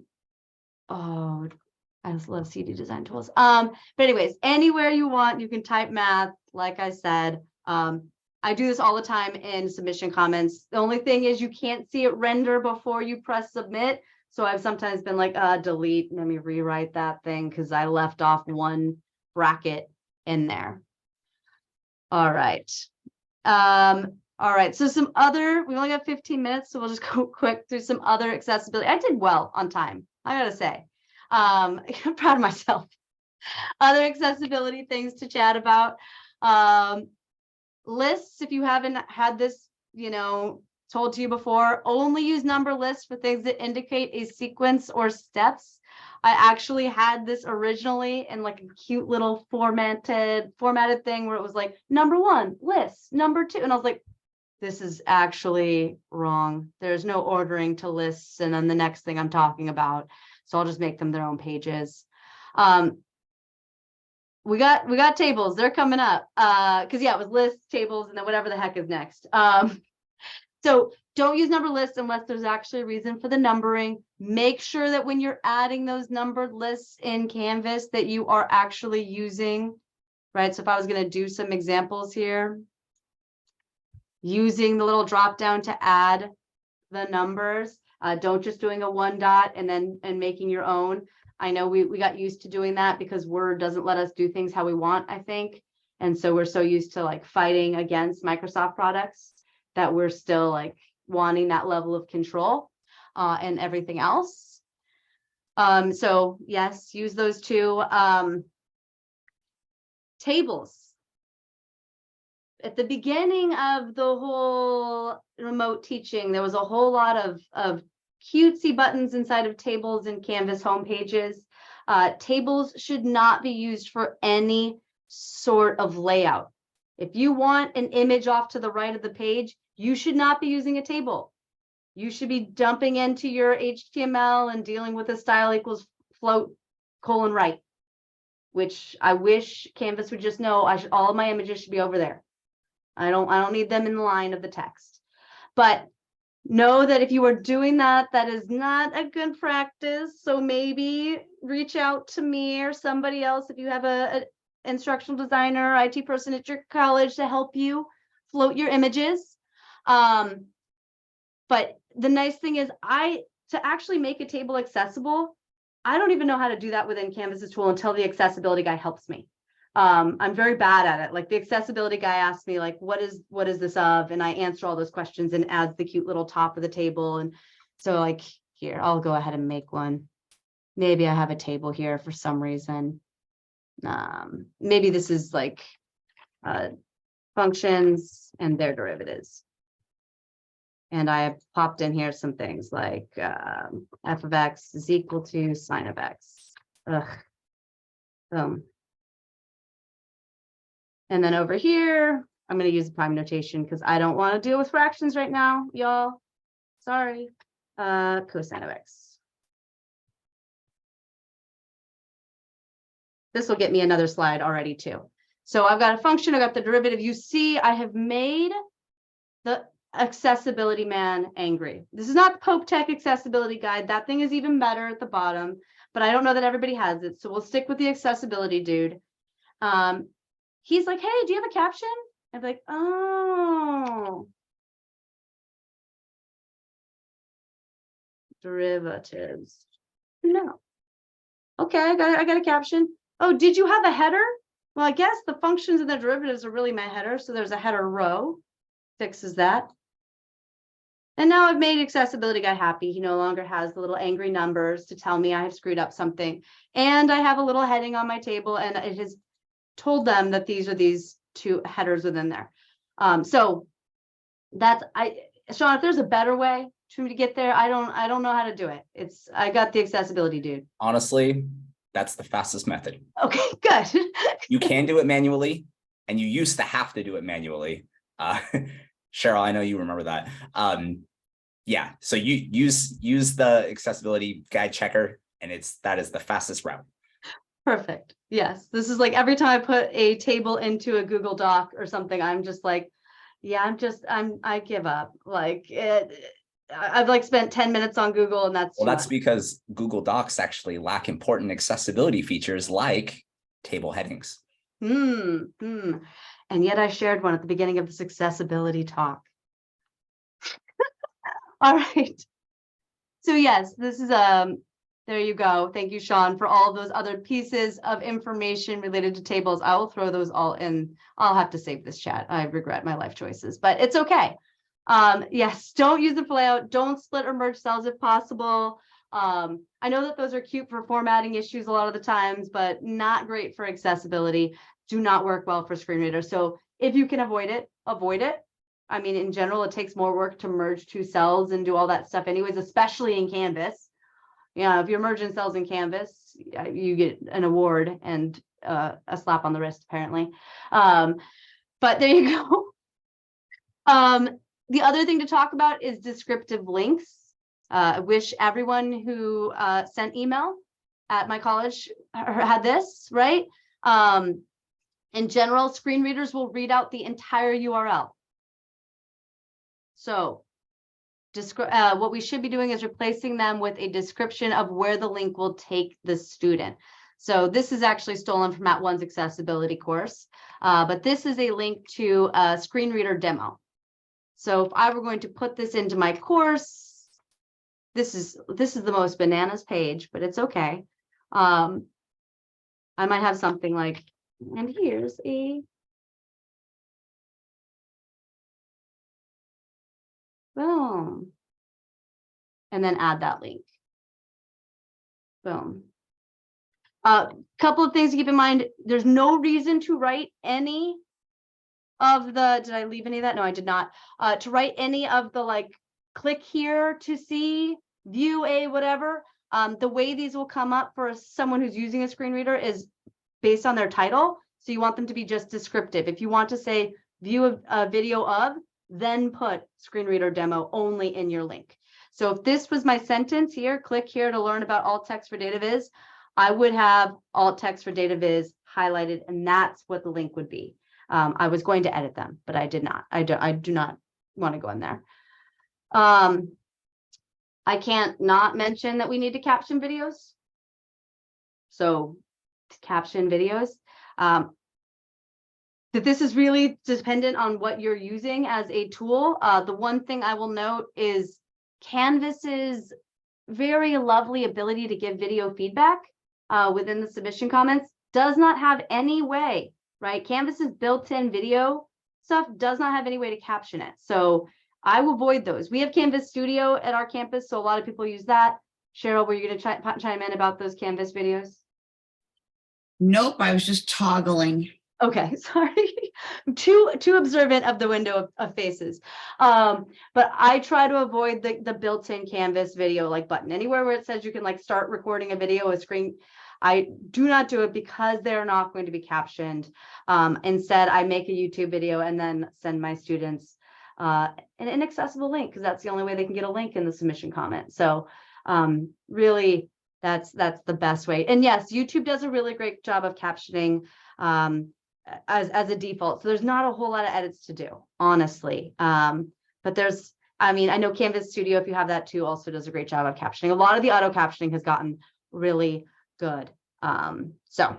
I just love CD design tools. But anyways, anywhere you want, you can type math. Like I said, I do this all the time in submission comments. The only thing is you can't see it render before you press submit. So I've sometimes been like, delete, let me rewrite that thing because I left off one bracket in there. All right. All right. So some other, we only got 15 minutes, so we'll just go quick through some other accessibility. I did well on time, I gotta say. I'm proud of myself. Other accessibility things to chat about. Lists, if you haven't had this, told to you before, only use number lists for things that indicate a sequence or steps. I actually had this originally in like a cute little formatted thing where it was like number 1 list, number 2, and I was like, this is actually wrong. There's no ordering to lists and then the next thing I'm talking about. So I'll just make them their own pages. We got tables, they're coming up. Because yeah, it was lists, tables, and then whatever the heck is next. So don't use number lists unless there's actually a reason for the numbering. Make sure that when you're adding those numbered lists in Canvas that you are actually using, right? So if I was going to do some examples here, using the little drop down to add the numbers, don't just doing a 1 dot and making your own. I know we got used to doing that because Word doesn't let us do things how we want, I think. And so we're so used to like fighting against Microsoft products that we're still like wanting that level of control and everything else. So yes, use those two. Tables. At the beginning of the whole remote teaching, there was a whole lot of cutesy buttons inside of tables and Canvas homepages. Tables should not be used for any sort of layout. If you want an image off to the right of the page, you should not be using a table. You should be dumping into your HTML and dealing with a style equals float : right, which I wish Canvas would just know. All of my images should be over there. I don't need them in the line of the text. But know that if you are doing that, that is not a good practice. So maybe reach out to me or somebody else if you have a instructional designer, IT person at your college to help you float your images. But the nice thing is to actually make a table accessible, I don't even know how to do that within Canvas's tool until the accessibility guy helps me. I'm very bad at it. Like the accessibility guy asked me like, what is this of? And I answer all those questions and adds the cute little top of the table. And so like, here, I'll go ahead and make one. Maybe I have a table here for some reason. Maybe this is like functions and their derivatives. And I have popped in here some things like f of x is equal to sine of x. And then over here, I'm going to use the prime notation because I don't want to deal with fractions right now, y'all. Sorry. Cosine of x. This will get me another slide already too. So I've got a function, I've got the derivative. You see, I have made the accessibility man angry. This is not the Pope Tech accessibility guide. That thing is even better at the bottom, but I don't know that everybody has it. So we'll stick with the accessibility dude. He's like, hey, do you have a caption? I'm like, oh. Derivatives. No. Okay, I got a caption. Oh, did you have a header? Well, I guess the functions and the derivatives are really my header. So there's a header row. Fixes that. And now I've made accessibility guy happy. He no longer has the little angry numbers to tell me I have screwed up something. And I have a little heading on my table and it has told them that these are these two headers within there. So that's Sean, if there's a better way for me to get there, I don't know how to do it. I got the accessibility dude.
Honestly, that's the fastest method.
Okay, good.
You can do it manually, and you used to have to do it manually. Cheryl, I know you remember that. Yeah, so you use the accessibility guide checker, and that is the fastest route.
Perfect. Yes. This is like every time I put a table into a Google Doc or something, I'm just like, yeah, I give up. Like I've like spent 10 minutes on Google and that's
because Google Docs actually lack important accessibility features like table headings.
And yet I shared one at the beginning of this accessibility talk. All right. So yes, this is there you go. Thank you, Sean, for all those other pieces of information related to tables. I will throw those all in. I'll have to save this chat. I regret my life choices, but it's okay. Yes, don't use the layout. Don't split or merge cells if possible. I know that those are cute for formatting issues a lot of the times, but not great for accessibility. Do not work well for screen readers. So if you can avoid it, avoid it. I mean, in general, it takes more work to merge two cells and do all that stuff anyways, especially in Canvas. Yeah, if you're merging cells in Canvas, you get an award and a slap on the wrist, apparently. But there you go. The other thing to talk about is descriptive links. I wish everyone who sent email at my college had this, right? In general, screen readers will read out the entire URL. So what we should be doing is replacing them with a description of where the link will take the student. So this is actually stolen from @ONE's accessibility course, but this is a link to a screen reader demo. So if I were going to put this into my course, this is the most bananas page, but it's okay. I might have something like, and here's a boom, and then add that link. Boom. Couple of things to keep in mind. There's no reason to write any of the, did I leave any of that? No, I did not. To write any of the like, click here to see, view a whatever. The way these will come up for someone who's using a screen reader is based on their title. So you want them to be just descriptive. If you want to say view a video of, then put screen reader demo only in your link. So if this was my sentence here, click here to learn about alt text for data viz, I would have alt text for data viz highlighted, and that's what the link would be. I was going to edit them, but I did not. I do not want to go in there. I can't not mention that we need to caption videos. So to caption videos, that this is really dependent on what you're using as a tool. The one thing I will note is Canvas's very lovely ability to give video feedback within the submission comments does not have any way, right? Canvas's built-in video stuff does not have any way to caption it. So I will avoid those. We have Canvas Studio at our campus, so a lot of people use that. Cheryl, were you going to chime in about those Canvas videos?
Nope, I was just toggling.
Okay, sorry. I'm too observant of the window of faces. But I try to avoid the built-in Canvas video like button. Anywhere where it says you can like start recording a video, a screen, I do not do it because they're not going to be captioned. Instead, I make a YouTube video and then send my students an inaccessible link, because that's the only way they can get a link in the submission comment. So really, that's the best way. And yes, YouTube does a really great job of captioning as a default. So there's not a whole lot of edits to do, honestly. But there's, I mean, I know Canvas Studio, if you have that too, also does a great job of captioning. A lot of the auto captioning has gotten really good. So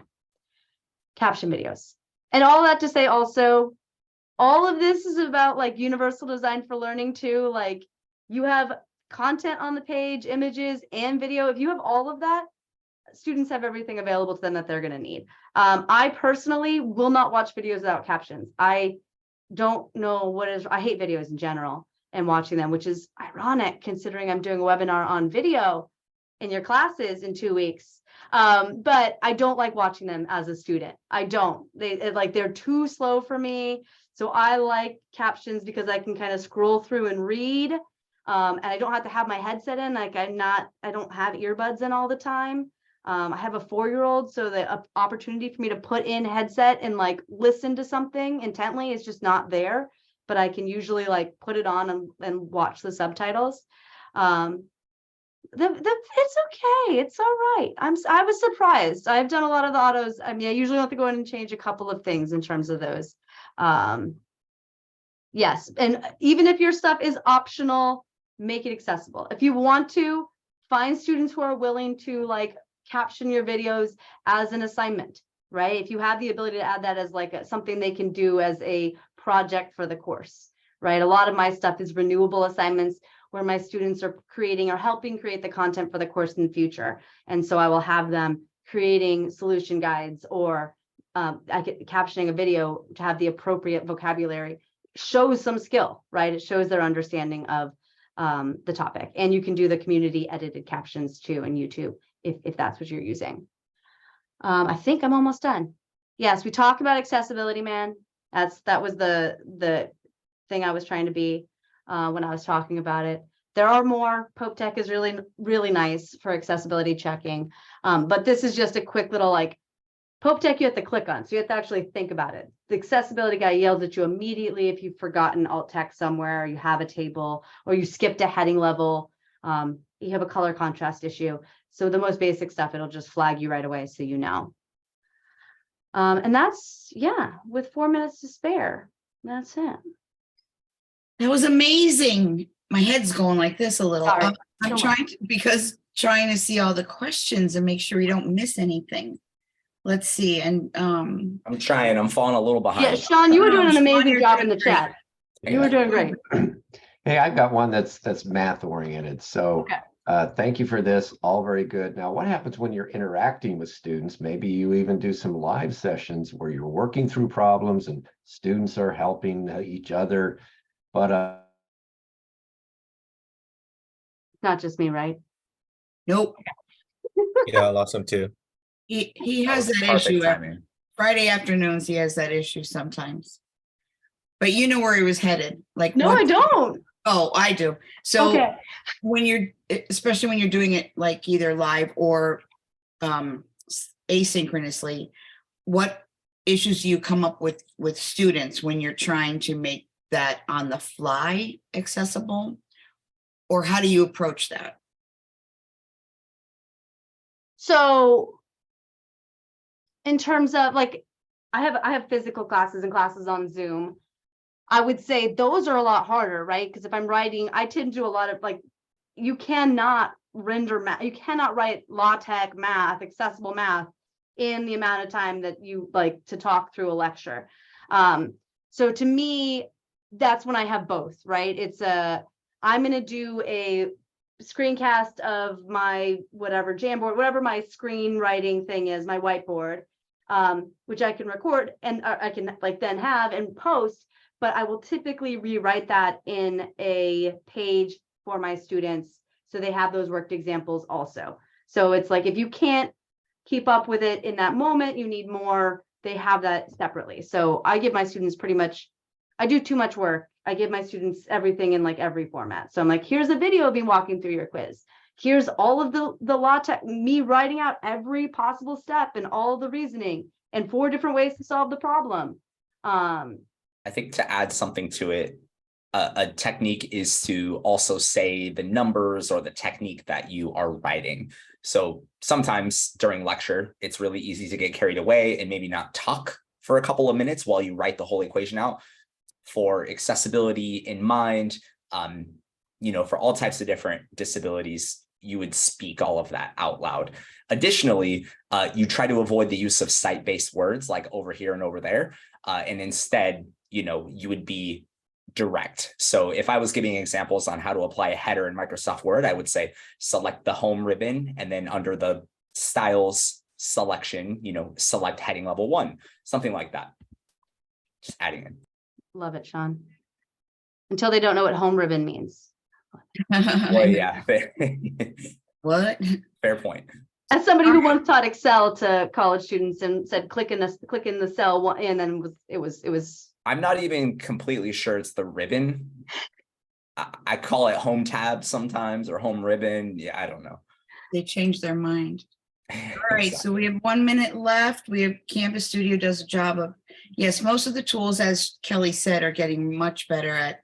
caption videos. And all that to say also, all of this is about like universal design for learning too. Like you have content on the page, images and video. If you have all of that, students have everything available to them that they're going to need. I personally will not watch videos without captions. I don't know what is, I hate videos in general and watching them, which is ironic considering I'm doing a webinar on video in your classes in 2 weeks. But I don't like watching them as a student. I don't. They're too slow for me. So I like captions because I can kind of scroll through and read. And I don't have to have my headset in. Like I don't have earbuds in all the time. I have a 4-year-old, so the opportunity for me to put in headset and like listen to something intently is just not there. But I can usually like put it on and watch the subtitles. It's okay. It's all right. I was surprised. I've done a lot of the autos. I mean, I usually have to go in and change a couple of things in terms of those. Yes, and even if your stuff is optional, make it accessible. If you want to, find students who are willing to like caption your videos as an assignment, right? If you have the ability to add that as like something they can do as a project for the course, right? A lot of my stuff is renewable assignments where my students are creating or helping create the content for the course in the future. And so I will have them creating solution guides or captioning a video to have the appropriate vocabulary. Shows some skill, right? It shows their understanding of the topic. And you can do the community edited captions too in YouTube if that's what you're using. I think I'm almost done. Yes, we talked about accessibility, man. That was the thing I was trying to be when I was talking about it. There are more. PreText is really, really nice for accessibility checking. But this is just a quick little like PreText you have to click on. So you have to actually think about it. The accessibility guy yells at you immediately if you've forgotten alt text somewhere, or you have a table, or you skipped a heading level, you have a color contrast issue. So the most basic stuff, it'll just flag you right away so you know. And that's, yeah, with 4 minutes to spare, that's it.
That was amazing. My head's going like this a little.
Sorry.
I'm trying to see all the questions and make sure we don't miss anything. Let's see. And
I'm trying. I'm falling a little behind.
Yeah, Sean, you were doing an
Sean,
amazing
you're
job
doing
in the
great.
chat. You were doing great.
Hey, I've got one that's math oriented. So
Okay.
Thank you for this. All very good. Now, what happens when you're interacting with students? Maybe you even do some live sessions where you're working through problems and students are helping each other. But
Not just me, right?
Nope.
Yeah, I lost him too.
He
That
has
was
that
perfect
issue.
timing.
Friday afternoons, he has that issue sometimes. But you know where he was headed, like.
No,
what-
I don't.
Oh, I do. So
Okay.
when you're, especially when you're doing it like either live or asynchronously, what issues do you come up with students when you're trying to make that on the fly accessible? Or how do you approach that?
So in terms of like, I have physical classes and classes on Zoom. I would say those are a lot harder, right? Because if I'm writing, I tend to do a lot of like, you cannot render math, you cannot write LaTeX math, accessible math in the amount of time that you like to talk through a lecture. So to me, that's when I have both, right? It's I'm gonna do a screencast of my whatever Jamboard, whatever my screenwriting thing is, my whiteboard, which I can record and I can like then have and post, but I will typically rewrite that in a page for my students so they have those worked examples also. So it's like if you can't keep up with it in that moment, you need more, they have that separately. So I give my students pretty much, I do too much work. I give my students everything in like every format. So I'm like, here's a video of me walking through your quiz. Here's all of the LaTeX, me writing out every possible step and all the reasoning and 4 different ways to solve the problem.
I think to add something to it, a technique is to also say the numbers or the technique that you are writing. So sometimes during lecture, it's really easy to get carried away and maybe not talk for a couple of minutes while you write the whole equation out. For accessibility in mind, for all types of different disabilities, you would speak all of that out loud. Additionally, you try to avoid the use of site-based words like over here and over there. And instead, you would be direct. So if I was giving examples on how to apply a header in Microsoft Word, I would say, select the home ribbon, and then under the styles selection, select heading level 1, something like that. Just adding in.
Love it, Sean. Until they don't know what home ribbon means.
Well, yeah,
What?
fair point.
As somebody who once taught Excel to college students and said, click in the cell one, and then it was.
I'm not even completely sure it's the ribbon. I call it home tab sometimes or home ribbon. Yeah, I don't know.
They changed their mind. All right, so we have 1 minute left. We have Canvas Studio does a job of, yes, most of the tools, as Kelly said, are getting much better at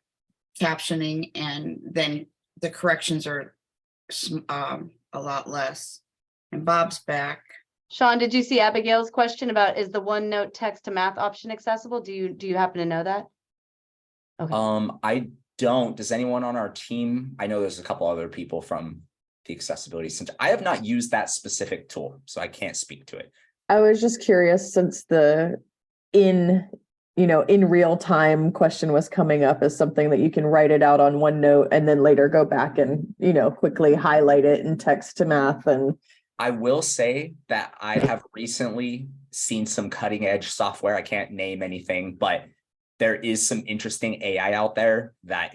captioning, and then the corrections are a lot less. And Bob's back.
Sean, did you see Abigail's question about is the OneNote text to math option accessible? Do you happen to know that? Okay.
I don't. Does anyone on our team? I know there's a couple other people from the Accessibility Center. I have not used that specific tool, so I can't speak to it.
I was just curious, since the in real time question was coming up as something that you can write it out on OneNote and then later go back and quickly highlight it in text to math. And
I will say that I have recently seen some cutting edge software. I can't name anything, but there is some interesting AI out there that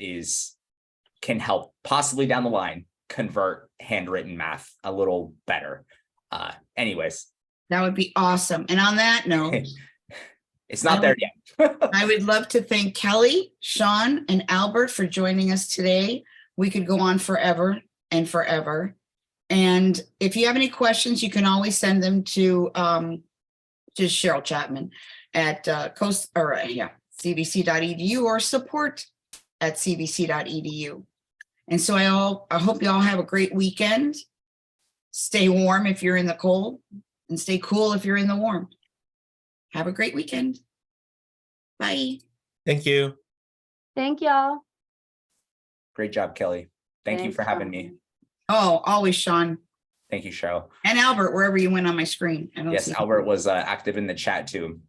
can help possibly down the line convert handwritten math a little better. Anyways.
That would be awesome. And on that note,
it's not there yet.
I would love to thank Kelly, Sean, and Albert for joining us today. We could go on forever and forever. And if you have any questions, you can always send them to just Cheryl Chapman at cvc.edu or support@cvc.edu. And so I hope you all have a great weekend. Stay warm if you're in the cold, and stay cool if you're in the warm. Have a great weekend. Bye.
Thank you.
Thank y'all.
Great job, Kelly. Thank you
Thanks,
for having
Sean.
me.
Oh, always Sean.
Thank you, Cheryl.
And Albert, wherever you went on my screen. I don't
Yes,
see
Albert was active in the chat too.